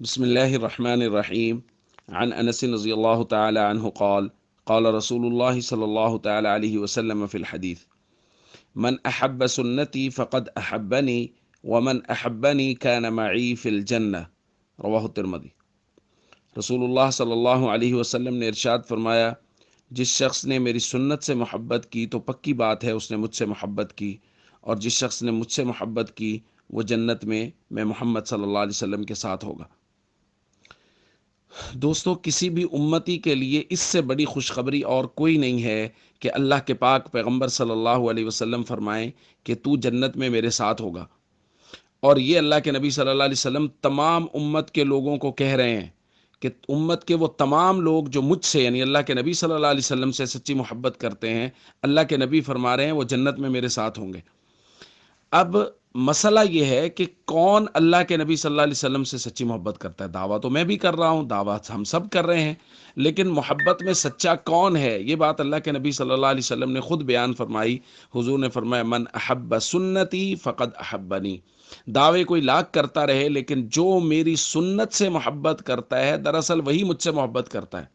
بسم الله الرحمن الرحيم. عن أنس رضي الله تعالى عنه قال قال رسول الله صلى الله تعالى عليه وسلم في الحديث: من أحب سنتي فقد أحبني ومن أحبني كان معي في الجنة. رواہ الترمذی۔ رسول اللہ صلی اللہ علیہ وسلم نے ارشاد فرمایا، جس شخص نے میری سنت سے محبت کی تو پکی بات ہے اس نے مجھ سے محبت کی، اور جس شخص نے مجھ سے محبت کی وہ جنت میں محمد صلی اللہ علیہ وسلم کے ساتھ ہوگا۔ دوستو، کسی بھی امتی کے لیے اس سے بڑی خوشخبری اور کوئی نہیں ہے کہ اللہ کے پاک پیغمبر صلی اللہ علیہ وسلم فرمائیں کہ تو جنت میں میرے ساتھ ہوگا، اور یہ اللہ کے نبی صلی اللہ علیہ وسلم تمام امت کے لوگوں کو کہہ رہے ہیں کہ امت کے وہ تمام لوگ جو مجھ سے یعنی اللہ کے نبی صلی اللہ علیہ وسلم سے سچی محبت کرتے ہیں، اللہ کے نبی فرما رہے ہیں وہ جنت میں میرے ساتھ ہوں گے۔ اب مسئلہ یہ ہے کہ کون اللہ کے نبی صلی اللہ علیہ وسلم سے سچی محبت کرتا ہے؟ دعویٰ تو میں بھی کر رہا ہوں، دعویٰ ہم سب کر رہے ہیں، لیکن محبت میں سچا کون ہے؟ یہ بات اللہ کے نبی صلی اللہ علیہ وسلم نے خود بیان فرمائی۔ حضور نے فرمایا، من احب سنتی فقد احبنی۔ دعوے کوئی لاکھ کرتا رہے، لیکن جو میری سنت سے محبت کرتا ہے دراصل وہی مجھ سے محبت کرتا ہے۔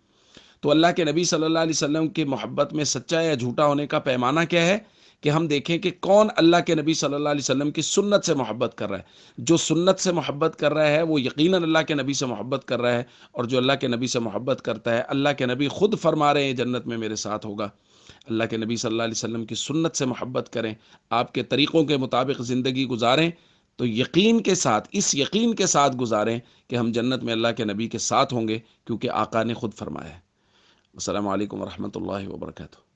تو اللہ کے نبی صلی اللہ علیہ وسلم کی محبت میں سچا یا جھوٹا ہونے کا پیمانہ کیا ہے کہ ہم دیکھیں کہ کون اللہ کے نبی صلی اللہ علیہ وسلم کی سنت سے محبت کر رہا ہے۔ جو سنت سے محبت کر رہا ہے وہ یقیناً اللہ کے نبی سے محبت کر رہا ہے، اور جو اللہ کے نبی سے محبت کرتا ہے اللہ کے نبی خود فرما رہے ہیں جنت میں میرے ساتھ ہوگا۔ اللہ کے نبی صلی اللہ علیہ وسلم کی سنت سے محبت کریں، آپ کے طریقوں کے مطابق زندگی گزاریں، تو یقین کے ساتھ، اس یقین کے ساتھ گزاریں کہ ہم جنت میں اللہ کے نبی کے ساتھ ہوں گے، کیونکہ آقا نے خود فرمایا ہے۔ السلام علیکم ورحمۃ اللہ وبرکاتہ۔